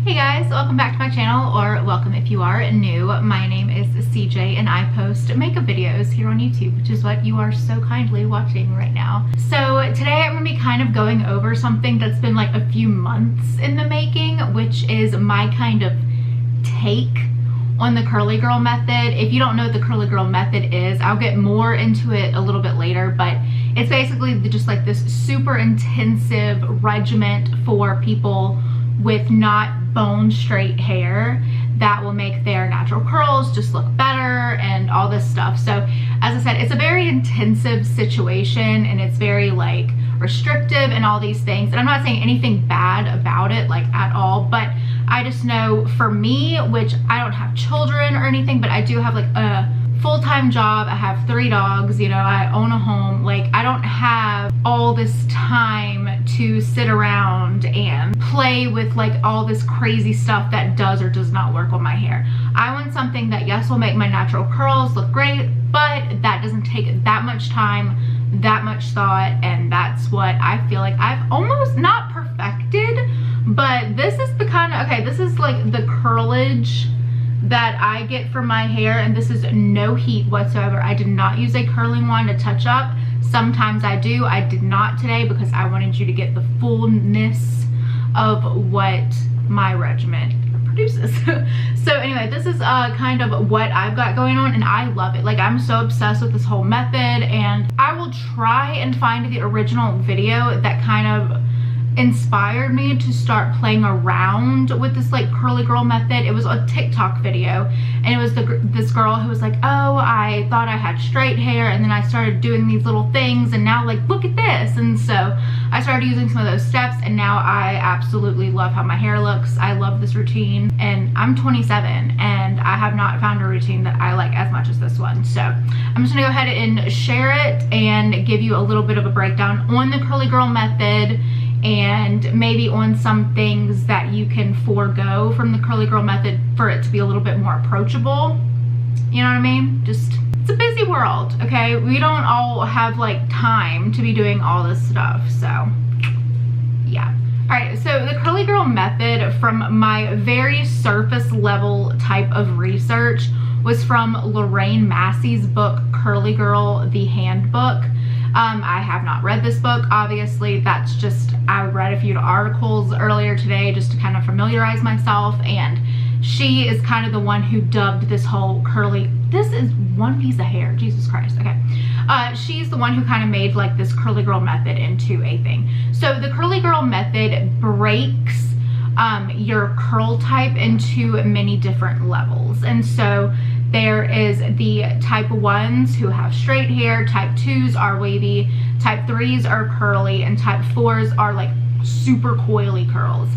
Hey guys, welcome back to my channel, or welcome if you are new. My name is CJ and I post makeup videos here on YouTube, which is what you are so kindly watching right now. So today I'm going to be kind of going over something that's been like a few months in the making, which is my kind of take on the curly girl method. If you don't know what the curly girl method is, I'll get more into it a little bit later, but it's basically just like this super intensive regimen for people with not bone straight hair that will make their natural curls just look better and all this stuff. So as I said, it's a very intensive situation and it's very like restrictive and all these things, and I'm not saying anything bad about it like at all, but I just know for me, which I don't have children or anything, but I do have like a full-time job, I have 3 dogs, you know, I own a home, like I don't have all this time to sit around and play with like all this crazy stuff that does or does not work on my hair. I want something that, yes, will make my natural curls look great, but that doesn't take that much time, that much thought, and that's what I feel like I've almost not perfected, but this is the kind of, okay, this is like the curlage that I get from my hair, and this is no heat whatsoever. I did not use a curling wand to touch up. Sometimes I do. I did not today because I wanted you to get the fullness of what my regimen produces. So anyway, this is kind of what I've got going on, and I love it. Like, I'm so obsessed with this whole method, and I will try and find the original video that kind of inspired me to start playing around with this like curly girl method. It was a TikTok video, and it was this girl who was like, oh, I thought I had straight hair, and then I started doing these little things, and now like look at this. And so I started using some of those steps, and now I absolutely love how my hair looks. I love this routine, and I'm 27 and I have not found a routine that I like as much as this one. So I'm just gonna go ahead and share it and give you a little bit of a breakdown on the curly girl method, and maybe on some things that you can forego from the curly girl method for it to be a little bit more approachable. You know what I mean? Just, it's a busy world, okay? We don't all have like time to be doing all this stuff, so yeah. All right, so the curly girl method, from my very surface level type of research, was from Lorraine Massey's book, Curly Girl, the Handbook. I have not read this book, obviously. That's just, I read a few articles earlier today just to kind of familiarize myself, and she is kind of the one who dubbed this whole curly, this is one piece of hair, Jesus Christ, okay. She's the one who kind of made like this curly girl method into a thing. So the curly girl method breaks your curl type into many different levels, and so there is the type 1s who have straight hair, type 2s are wavy, type 3s are curly, and type 4s are like super coily curls.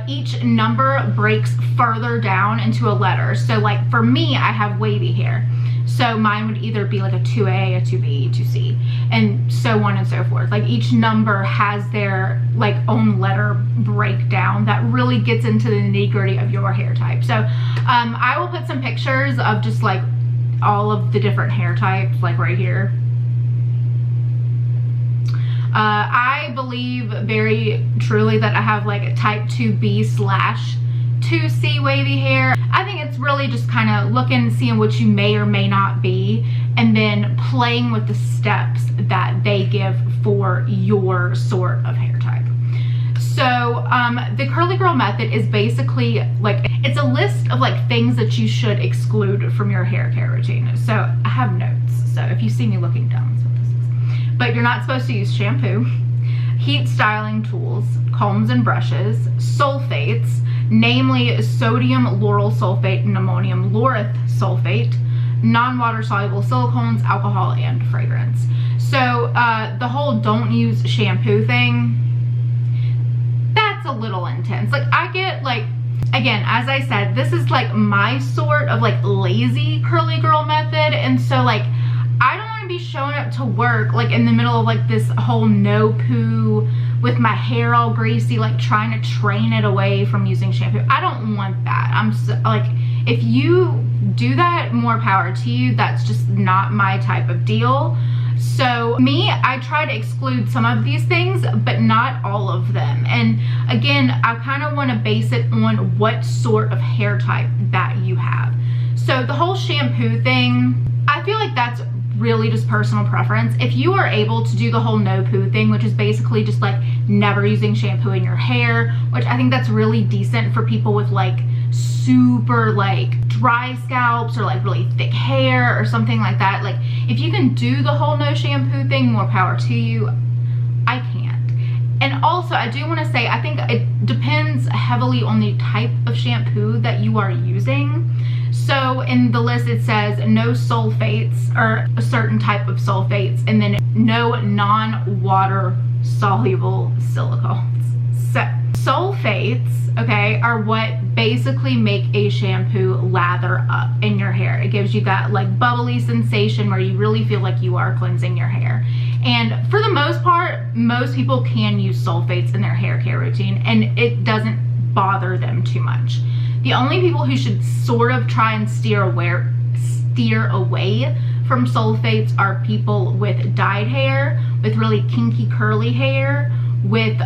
Each number breaks further down into a letter. So like for me, I have wavy hair. So mine would either be like a 2A, a 2B, 2C, and so on and so forth. Like each number has their like own letter breakdown that really gets into the nitty-gritty of your hair type. So I will put some pictures of just like all of the different hair types, like right here. I believe very truly that I have like a type 2B/2C wavy hair. I think it's really just kind of looking, seeing what you may or may not be, and then playing with the steps that they give for your sort of hair type. So the curly girl method is basically like, it's a list of like things that you should exclude from your hair care routine. So I have notes, so if you see me looking down, that's what this is. But you're not supposed to use shampoo, heat styling tools, combs and brushes, sulfates, namely sodium lauryl sulfate and ammonium laureth sulfate, non-water soluble silicones, alcohol, and fragrance. So the whole don't use shampoo thing, that's a little intense. Like I get like, again, as I said, this is like my sort of like lazy curly girl method, and so like I don't want to be showing up to work like in the middle of like this whole no poo with my hair all greasy, like trying to train it away from using shampoo. I don't want that. I'm so, like, if you do that, more power to you. That's just not my type of deal. So me, I try to exclude some of these things, but not all of them. And again, I kind of want to base it on what sort of hair type that you have. So the whole shampoo thing, I feel like that's really just personal preference. If you are able to do the whole no poo thing, which is basically just like never using shampoo in your hair, which I think that's really decent for people with like super like dry scalps or like really thick hair or something like that. Like if you can do the whole no shampoo thing, more power to you. I can't. And also I do want to say, I think it depends heavily on the type of shampoo that you are using. So in the list it says no sulfates or a certain type of sulfates, and then no non-water soluble silicones. So sulfates, okay, are what basically make a shampoo lather up in your hair. It gives you that like bubbly sensation where you really feel like you are cleansing your hair. And for the most part, most people can use sulfates in their hair care routine and it doesn't bother them too much. The only people who should sort of try and steer away from sulfates are people with dyed hair, with really kinky curly hair, with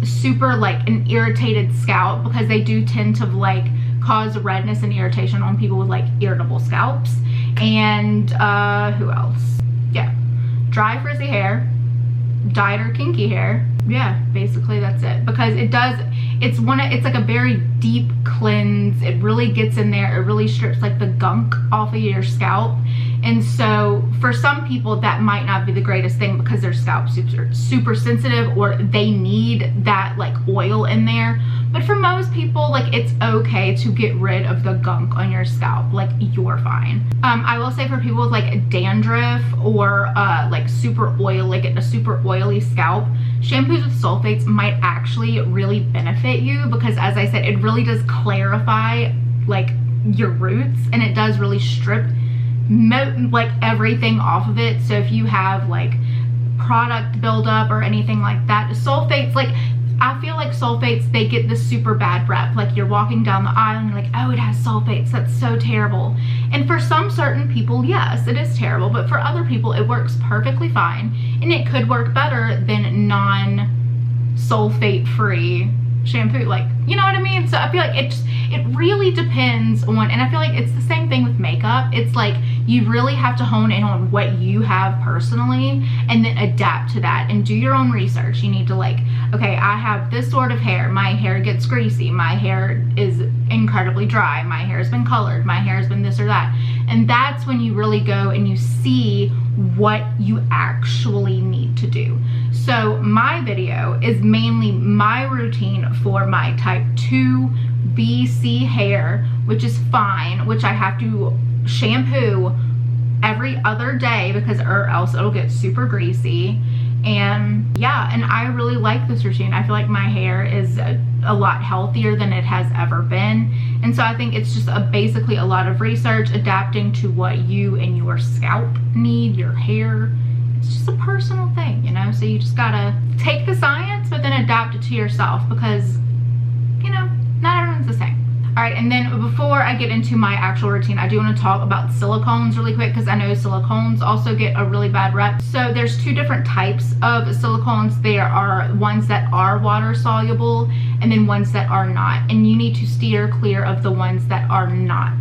super like an irritated scalp, because they do tend to like cause redness and irritation on people with like irritable scalps. And who else? Yeah, dry frizzy hair, dyed or kinky hair. Yeah, basically that's it, because it's like a very deep cleanse. It really gets in there. It really strips like the gunk off of your scalp. And so for some people that might not be the greatest thing because their scalp's super sensitive, or they need that like oil in there. But for most people, like it's okay to get rid of the gunk on your scalp. Like you're fine. I will say for people with like dandruff or like super oily scalp, shampoos with sulfates might actually really benefit you, because as I said, it really does clarify like your roots, and it does really strip like everything off of it. So if you have like product buildup or anything like that, sulfates, like I feel like sulfates, they get this super bad rep. Like you're walking down the aisle and you're like, oh, it has sulfates, that's so terrible. And for some certain people, yes, it is terrible, but for other people it works perfectly fine, and it could work better than non-sulfate free shampoo. Like, you know what I mean? So I feel like it really depends on, and I feel like it's the same thing with makeup. It's like you really have to hone in on what you have personally and then adapt to that and do your own research. You need to like, okay, I have this sort of hair, my hair gets greasy, my hair is incredibly dry, my hair has been colored, my hair has been this or that. And that's when you really go and you see what you actually need to do. So my video is mainly my routine for my type 2 BC hair, which is fine, which I have to shampoo every other day because or else it'll get super greasy. And yeah, and I really like this routine. I feel like my hair is a lot healthier than it has ever been. And so I think it's just basically a lot of research, adapting to what you and your scalp need, your hair. It's just a personal thing, you know? So you just gotta take the science, but then adapt it to yourself, because, you know, not everyone's the same. All right, and then before I get into my actual routine, I do want to talk about silicones really quick, because I know silicones also get a really bad rep. So there's two different types of silicones. There are ones that are water soluble and then ones that are not. And you need to steer clear of the ones that are not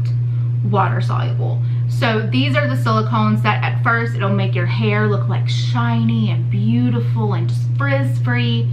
water soluble. So these are the silicones that at first it'll make your hair look like shiny and beautiful and just frizz free.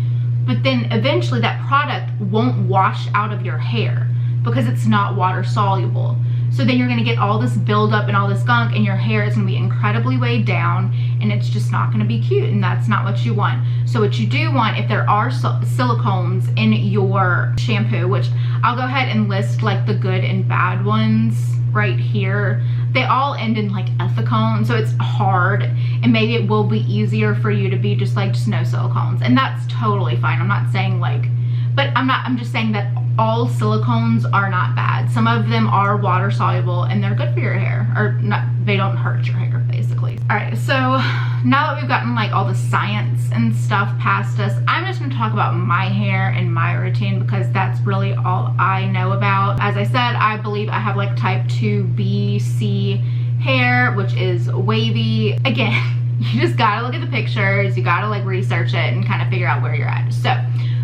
But then eventually that product won't wash out of your hair, because it's not water soluble. So then you're gonna get all this buildup and all this gunk, and your hair is gonna be incredibly weighed down, and it's just not gonna be cute, and that's not what you want. So what you do want, if there are silicones in your shampoo, which I'll go ahead and list like the good and bad ones right here. They all end in like ethicone, so it's hard, and maybe it will be easier for you to be just no silicones, and that's totally fine. I'm not saying like, but I'm just saying that all silicones are not bad. Some of them are water soluble and they're good for your hair, or not, they don't hurt your hair basically. All right, so now that we've gotten like all the science and stuff past us, I'm just gonna talk about my hair and my routine, because that's really all I know about. As I said, I believe I have like type 2 BC hair, which is wavy. Again, You just gotta look at the pictures, you gotta like research it and kind of figure out where you're at. So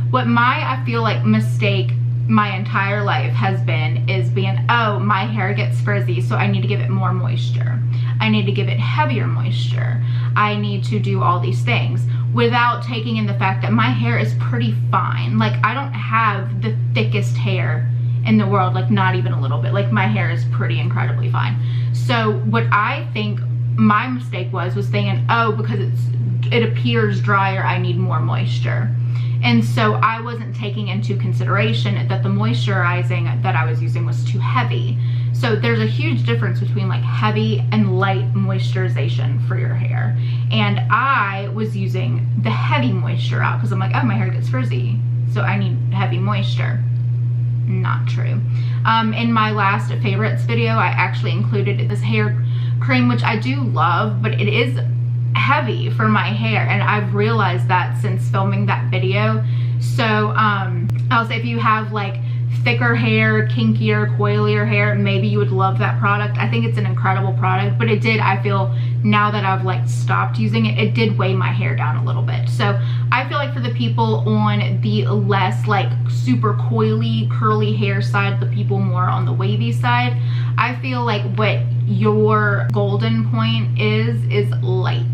what I feel like mistake my entire life has been is being, oh, my hair gets frizzy, so I need to give it more moisture, I need to give it heavier moisture, I need to do all these things, without taking in the fact that my hair is pretty fine. Like, I don't have the thickest hair in the world, like not even a little bit. Like, my hair is pretty incredibly fine. So what I think my mistake was thinking, oh, because it appears drier, I need more moisture. And so I wasn't taking into consideration that the moisturizing that I was using was too heavy. So there's a huge difference between like heavy and light moisturization for your hair. And I was using the heavy moisture out because I'm like, oh, my hair gets frizzy, so I need heavy moisture. Not true. In my last favorites video, I actually included this hair cream, which I do love, but it is heavy for my hair, and I've realized that since filming that video. So I'll say if you have like thicker hair, kinkier, coilier hair, maybe you would love that product. I think it's an incredible product, but it did, I feel, now that I've like stopped using it, it did weigh my hair down a little bit. So I feel like for the people on the less like super coily, curly hair side, the people more on the wavy side, I feel like what your golden point is light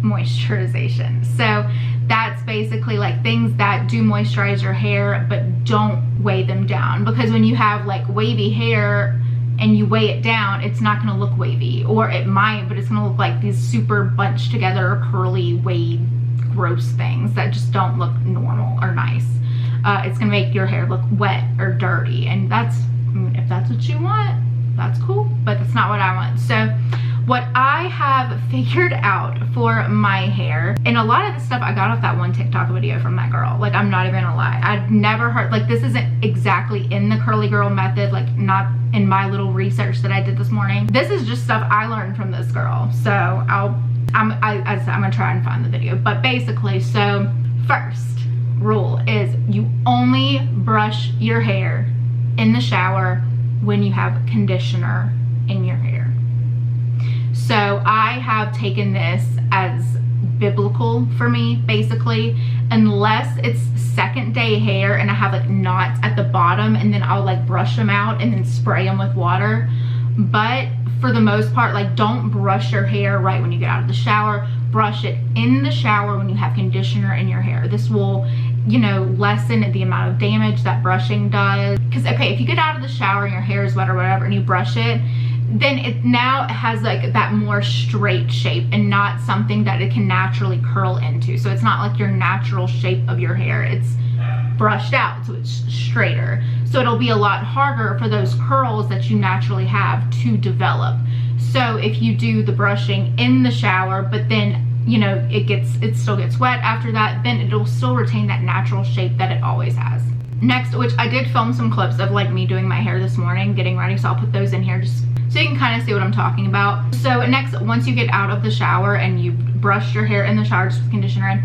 moisturization. So that's basically like things that do moisturize your hair but don't weigh them down, because when you have like wavy hair and you weigh it down, it's not going to look wavy, or it might, but it's going to look like these super bunched together curly weighed gross things that just don't look normal or nice. It's going to make your hair look wet or dirty, and that's, I mean, if that's what you want, that's cool, but that's not what I want. So what I have figured out for my hair, and a lot of the stuff I got off that one TikTok video from that girl, like, I'm not even gonna lie, I'd never heard, like, this isn't exactly in the curly girl method, like not in my little research that I did this morning. This is just stuff I learned from this girl. So I'm gonna try and find the video, but basically, so first rule is you only brush your hair in the shower when you have conditioner in your hair. So I have taken this as biblical for me, basically, unless it's second day hair and I have like knots at the bottom, and then I'll like brush them out and then spray them with water. But for the most part, like, don't brush your hair right when you get out of the shower. Brush it in the shower when you have conditioner in your hair. This will, you know, lessen the amount of damage that brushing does. Because, okay, if you get out of the shower and your hair is wet or whatever and you brush it, then it now has like that more straight shape and not something that it can naturally curl into. So it's not like your natural shape of your hair, it's brushed out, so it's straighter. So it'll be a lot harder for those curls that you naturally have to develop. So if you do the brushing in the shower, but then, you know, it still gets wet after that, then it'll still retain that natural shape that it always has. Next, which I did film some clips of like me doing my hair this morning, getting ready, so I'll put those in here just so you can kind of see what I'm talking about. So next, once you get out of the shower and you brush your hair in the shower just with conditioner in,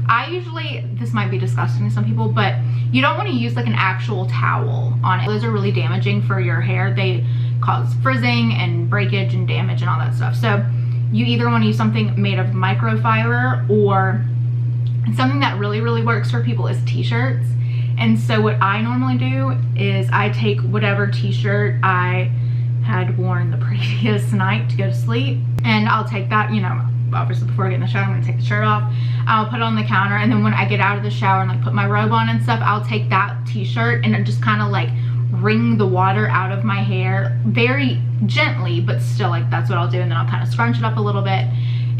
I usually, this might be disgusting to some people, but you don't want to use like an actual towel on it. Those are really damaging for your hair. They cause frizzing and breakage and damage and all that stuff. So you either want to use something made of microfiber, or something that really, really works for people is t-shirts. And so what I normally do is I take whatever t-shirt I had worn the previous night to go to sleep, and I'll take that, you know, obviously before I get in the shower, I'm gonna take the shirt off, I'll put it on the counter, and then when I get out of the shower and like put my robe on and stuff, I'll take that t-shirt and just kind of like wring the water out of my hair very gently, but still, like, that's what I'll do, and then I'll kind of scrunch it up a little bit,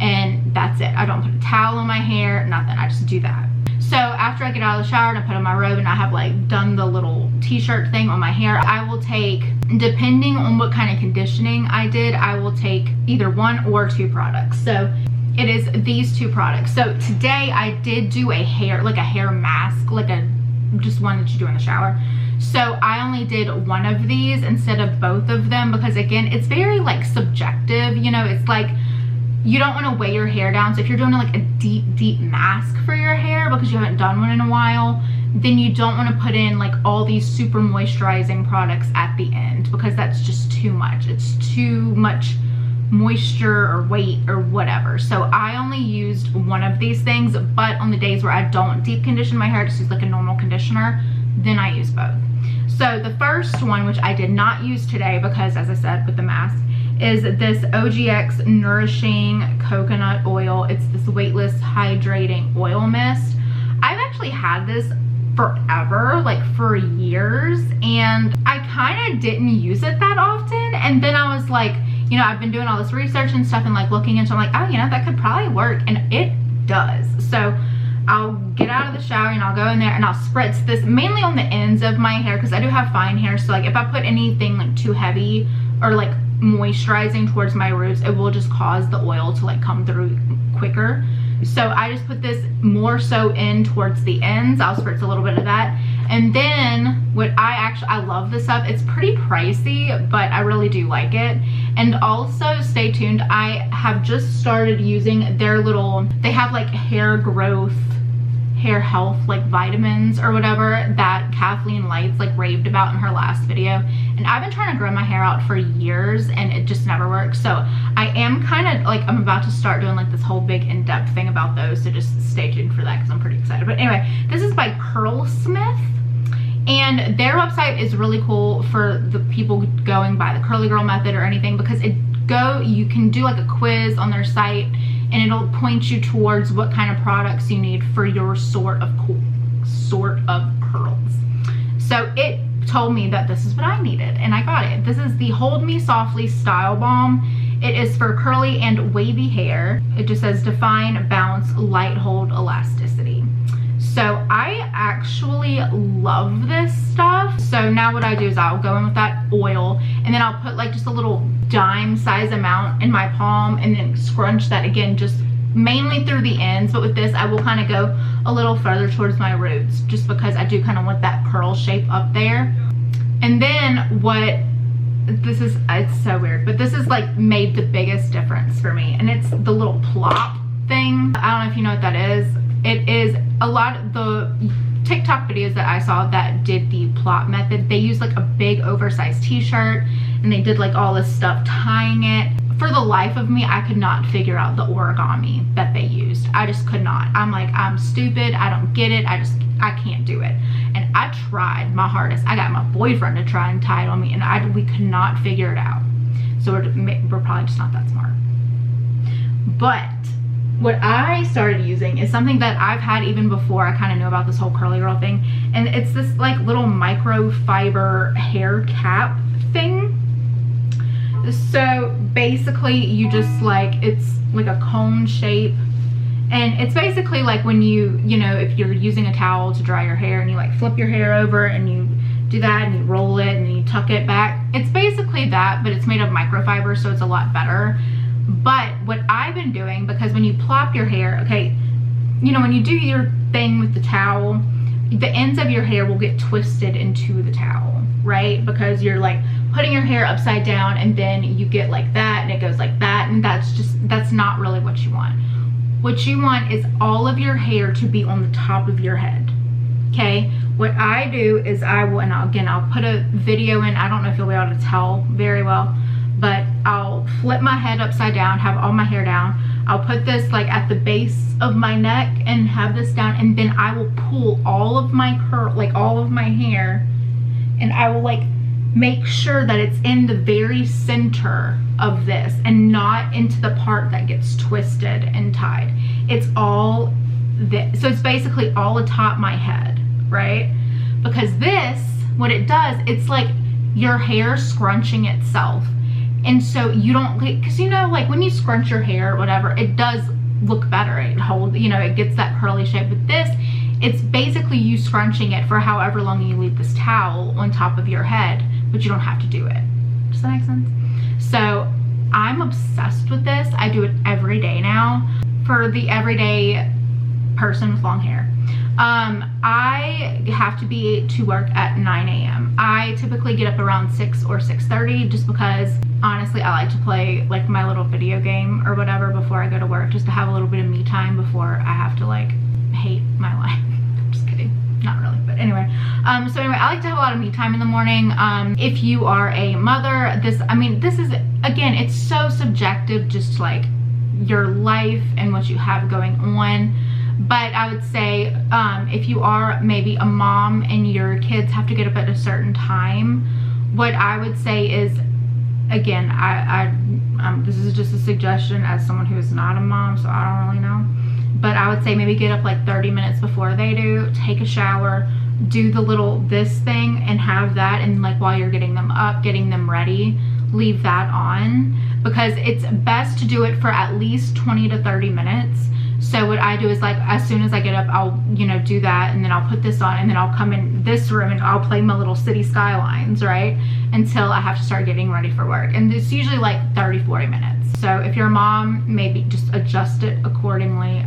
and that's it. I don't put a towel on my hair, nothing, I just do that. So after I get out of the shower and I put on my robe and I have like done the little t-shirt thing on my hair, I will take, depending on what kind of conditioning I did, I will take either 1 or 2 products. So it is these 2 products. So today I did do a hair mask, like just one that you do in the shower. So I only did 1 of these instead of both of them, because again, it's very like subjective, you know, it's like, you don't want to weigh your hair down. So if you're doing like a deep mask for your hair because you haven't done one in a while, then you don't want to put in like all these super moisturizing products at the end, because that's just too much. It's too much moisture or weight or whatever. So I only used one of these things, but on the days where I don't deep condition my hair, just use like a normal conditioner, then I use both. So the first one, which I did not use today because, as I said, with the mask, is this OGX Nourishing Coconut Oil. It's this weightless hydrating oil mist. I've actually had this forever, like for years, and I kind of didn't use it that often. And then I was like, you know, I've been doing all this research and stuff and like looking into it, I'm like, oh, you know, that could probably work, and it does. So I'll get out of the shower and I'll go in there and I'll spritz this mainly on the ends of my hair because I do have fine hair. So like if I put anything like too heavy or like moisturizing towards my roots, it will just cause the oil to like come through quicker. So I just put this more so in towards the ends. I'll spritz a little bit of that. And then what I love this stuff. It's pretty pricey, but I really do like it. And also stay tuned. I have just started using their little, they have like hair growth, hair health, like vitamins or whatever that Kathleen Lights like raved about in her last video. And I've been trying to grow my hair out for years and it just never works. So I am kind of like, I'm about to start doing like this whole big in-depth thing about those. So just stay tuned for that because I'm pretty excited. But anyway, this is by Curlsmith. And their website is really cool for the people going by the curly girl method or anything, because you can do like a quiz on their site and it'll point you towards what kind of products you need for your sort of curls. So it told me that this is what I needed and I got it. This is the Hold Me Softly Style Balm. It is for curly and wavy hair. It just says define, bounce, light hold, elasticity. So I actually love this stuff. So now what I do is I'll go in with that oil and then I'll put like just a little dime size amount in my palm and then scrunch that again, just mainly through the ends. But with this, I will kind of go a little further towards my roots just because I do kind of want that curl shape up there. And then it's so weird, but this is like made the biggest difference for me. And it's the little plop thing. I don't know if you know what that is. It is a lot of the TikTok videos that I saw that did the plop method. They used like a big oversized t-shirt and they did like all this stuff tying it. For the life of me, I could not figure out the origami that they used. I just could not. I'm like, I'm stupid. I don't get it. I can't do it. And I tried my hardest. I got my boyfriend to try and tie it on me and we could not figure it out. So we're probably just not that smart. But what I started using is something that I've had even before I kind of knew about this whole curly girl thing. And it's this like little microfiber hair cap thing. So basically you just like, it's like a cone shape. And it's basically like when you know, if you're using a towel to dry your hair and you like flip your hair over and you do that and you roll it and you tuck it back. It's basically that, but it's made of microfiber, so it's a lot better. But what I've been doing, because when you plop your hair, okay, you know, when you do your thing with the towel, the ends of your hair will get twisted into the towel, right? Because you're like putting your hair upside down and then you get like that and it goes like that, and that's not really what you want. What you want is all of your hair to be on the top of your head, okay? What I do is I'll put a video in. I don't know if you'll be able to tell very well, but I'll flip my head upside down, have all my hair down. I'll put this like at the base of my neck and have this down, and then I will pull all of my all of my hair, and I will like make sure that it's in the very center of this and not into the part that gets twisted and tied. It's all this. So it's basically all atop my head, right? Because this, what it does, it's like your hair scrunching itself. And so you don't, because you know, like when you scrunch your hair or whatever, it does look better. It holds, you know, it gets that curly shape. With this, it's basically you scrunching it for however long you leave this towel on top of your head, but you don't have to do it. Does that make sense? So I'm obsessed with this. I do it every day now. For the everyday person with long hair, I have to be to work at 9 a.m. I typically get up around 6 or 6:30 just because honestly I like to play like my little video game or whatever before I go to work, just to have a little bit of me time before I have to like hate my life. Just kidding, not really, but anyway, so anyway, I like to have a lot of me time in the morning. If you are a mother, this is, again, it's so subjective, just like your life and what you have going on. But I would say, if you are maybe a mom and your kids have to get up at a certain time, what I would say is, again, this is just a suggestion as someone who is not a mom, so I don't really know. But I would say maybe get up like 30 minutes before they do, take a shower, do the little this thing, and have that, and like while you're getting them up, getting them ready, leave that on, because it's best to do it for at least 20 to 30 minutes. So what I do is, like, as soon as I get up, I'll, you know, do that, and then I'll put this on, and then I'll come in this room and I'll play my little city skylines, right, until I have to start getting ready for work. And it's usually like 30-40 minutes. So if you're a mom, maybe just adjust it accordingly.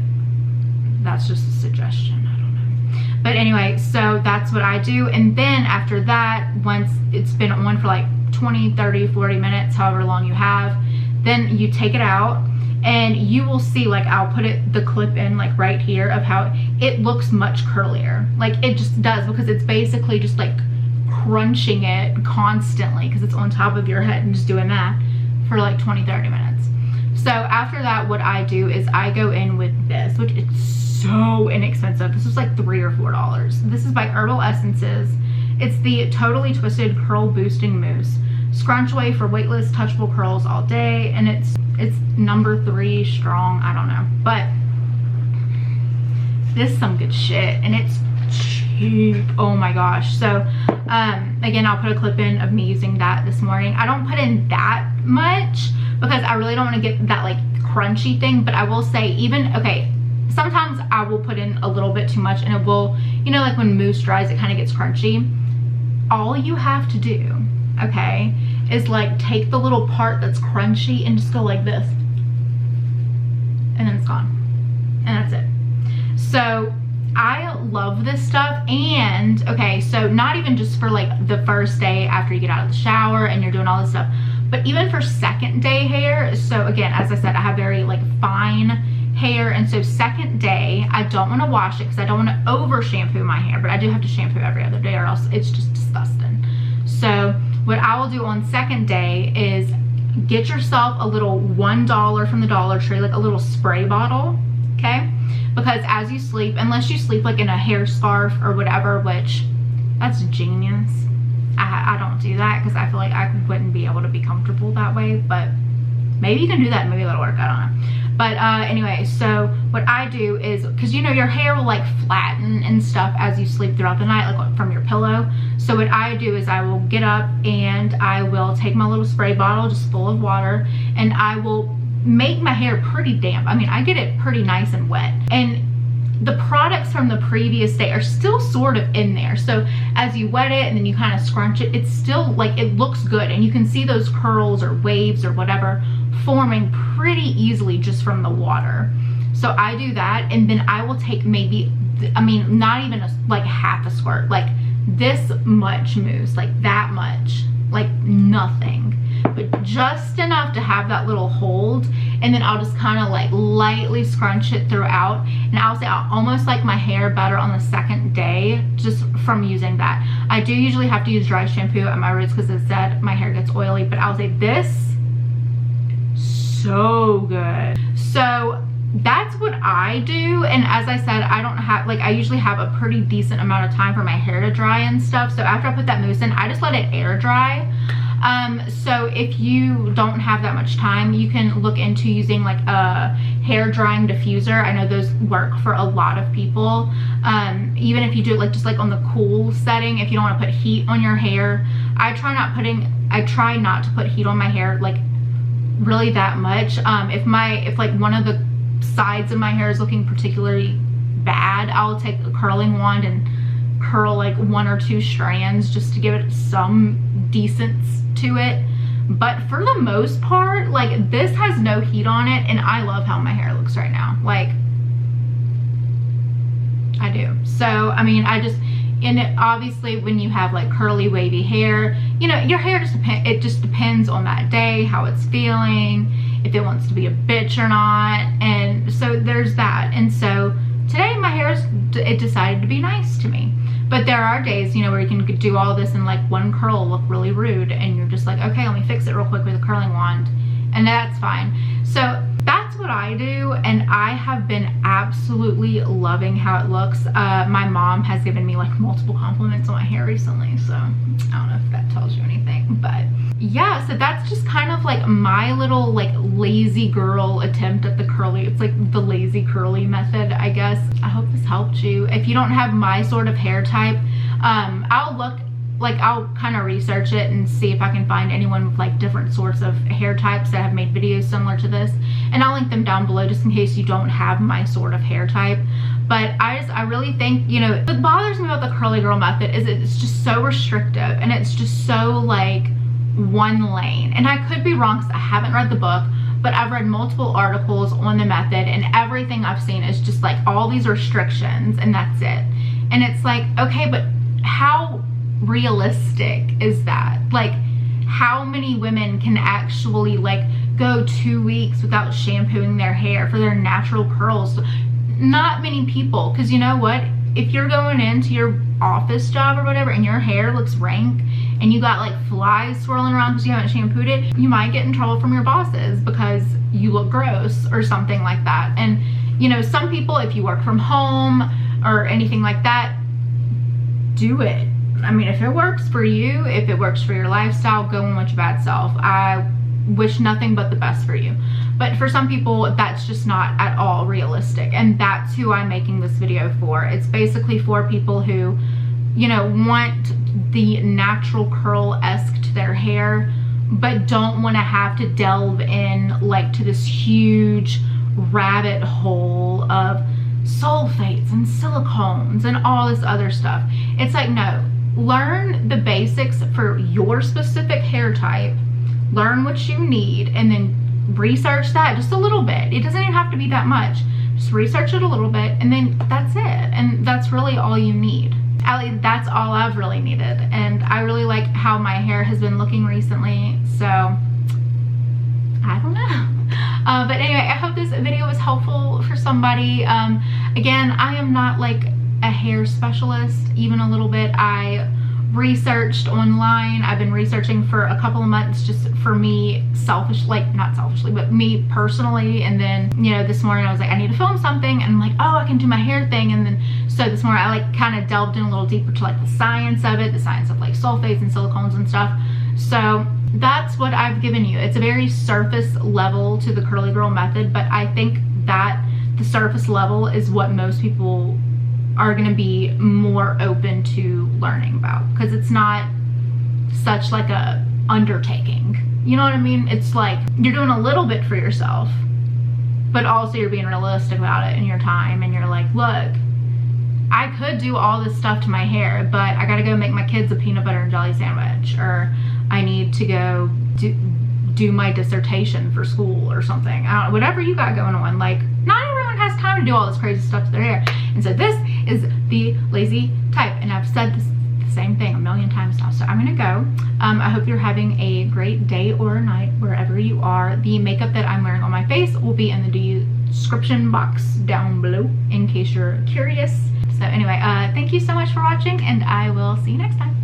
That's just a suggestion, I don't know. But anyway, so that's what I do. And then after that, once it's been on for like 20, 30, 40 minutes, however long you have, then you take it out. And you will see, like, I'll put the clip in, like, right here, of how it looks much curlier. Like, it just does, because it's basically just, like, crunching it constantly, because it's on top of your head, and just doing that for, like, 20-30 minutes. So after that, what I do is I go in with this, which is so inexpensive. This was, like, $3 or $4. This is by Herbal Essences. It's the Totally Twisted Curl Boosting Mousse. Scrunch away for weightless, touchable curls all day, and it's number 3 strong, I don't know, but this is some good shit, and it's cheap. Oh my gosh. So again, I'll put a clip in of me using that this morning. I don't put in that much because I really don't want to get that like crunchy thing, but I will say, even, okay, sometimes I will put in a little bit too much, and it will, you know, like when mousse dries, it kind of gets crunchy. All you have to do, okay, is like take the little part that's crunchy and just go like this, and then it's gone, and that's it. So I love this stuff. And okay, so not even just for like the first day after you get out of the shower and you're doing all this stuff, but even for second day hair. So again, as I said, I have very like fine hair, and so second day I don't want to wash it because I don't want to over shampoo my hair, but I do have to shampoo every other day or else it's just disgusting. So what I will do on second day is get yourself a little $1 from the Dollar Tree, like a little spray bottle, okay? Because as you sleep, unless you sleep like in a hair scarf or whatever, which that's genius. I don't do that because I feel like I wouldn't be able to be comfortable that way, but maybe you can do that, maybe that'll work, I don't know. But anyway, so what I do is, because you know your hair will like flatten and stuff as you sleep throughout the night, like from your pillow. So what I do is I will get up and I will take my little spray bottle just full of water, and I will make my hair pretty damp. I mean, I get it pretty nice and wet, and the products from the previous day are still sort of in there. So as you wet it and then you kind of scrunch it, it's still like, it looks good, and you can see those curls or waves or whatever forming pretty easily just from the water. So I do that, and then I will take maybe, I mean, not even like half a squirt, like this much mousse, like that much, like nothing, but just enough to have that little hold. And then I'll just kind of like lightly scrunch it throughout, and I'll say I'll almost like my hair better on the second day just from using that. I do usually have to use dry shampoo at my roots because it said my hair gets oily, but I'll say this, so good. So that's what I do. And as I said, I don't have, like, I usually have a pretty decent amount of time for my hair to dry and stuff. So after I put that mousse in, I just let it air dry. So if you don't have that much time, you can look into using like a hair drying diffuser. I know those work for a lot of people. Even if you do it like just like on the cool setting, if you don't want to put heat on your hair. I try not to put heat on my hair like really that much. If like one of the sides of my hair is looking particularly bad, I'll take a curling wand and curl like 1 or 2 strands just to give it some decence to it. But for the most part, like, this has no heat on it, and I love how my hair looks right now. Like, I do. So I mean, and obviously when you have like curly wavy hair, you know, your hair just depends on that day, how it's feeling, if it wants to be a bitch or not. And so there's that. And so today my hair it decided to be nice to me. But there are days, you know, where you can do all this and like one curl look really rude, and you're just like, okay, let me fix it real quick with a curling wand, and that's fine. So that's what I do, and I have been absolutely loving how it looks. My mom has given me like multiple compliments on my hair recently, so I don't know if that tells you anything, but yeah, so that's just kind of like my little like lazy girl attempt at the curly. It's like the lazy curly method, I guess. I hope this helped you. If you don't have my sort of hair type, I'll kind of research it and see if I can find anyone with like different sorts of hair types that have made videos similar to this, and I'll link them down below just in case you don't have my sort of hair type. But I really think, you know, what bothers me about the curly girl method is it's just so restrictive, and it's just so like one lane. And I could be wrong because I haven't read the book, but I've read multiple articles on the method, and everything I've seen is just like all these restrictions and that's it. And it's like, okay, but how realistic is that? Like, how many women can actually like go 2 weeks without shampooing their hair for their natural curls? Not many people, because you know what, if you're going into your office job or whatever and your hair looks rank and you got like flies swirling around because you haven't shampooed it, you might get in trouble from your bosses because you look gross or something like that. And you know, some people, if you work from home or anything like that, do it. I mean, if it works for you, if it works for your lifestyle, go on with your bad self. I wish nothing but the best for you. But for some people, that's just not at all realistic, and that's who I'm making this video for. It's basically for people who, you know, want the natural curl-esque to their hair, but don't want to have to delve in like to this huge rabbit hole of sulfates and silicones and all this other stuff. It's like, no, learn the basics for your specific hair type, learn what you need, and then research that just a little bit. It doesn't even have to be that much. Just research it a little bit, and then that's it. And that's really all you need. At least that's all I've really needed. And I really like how my hair has been looking recently, so I don't know. But anyway, I hope this video was helpful for somebody. Again, I am not like a hair specialist, even a little bit. I researched online. I've been researching for a couple of months just for me, not selfishly, but me personally. And then, you know, this morning I was like, I need to film something, and I'm like, oh, I can do my hair thing. And then so this morning I like kind of delved in a little deeper to like the science of it, the science of like sulfates and silicones and stuff. So that's what I've given you. It's a very surface level to the curly girl method, but I think that the surface level is what most people are going to be more open to learning about, because it's not such like a undertaking, you know what I mean? It's like you're doing a little bit for yourself, but also you're being realistic about it in your time, and you're like, look, I could do all this stuff to my hair, but I gotta go make my kids a peanut butter and jelly sandwich, or I need to go do my dissertation for school or something. I don't know, whatever you got going on. Like, not everyone has time to do all this crazy stuff to their hair. And so this is the lazy type, and I've said this the same thing a million times now. So I'm gonna go. I hope you're having a great day or night wherever you are. The makeup that I'm wearing on my face will be in the description box down below in case you're curious. So anyway, thank you so much for watching, and I will see you next time.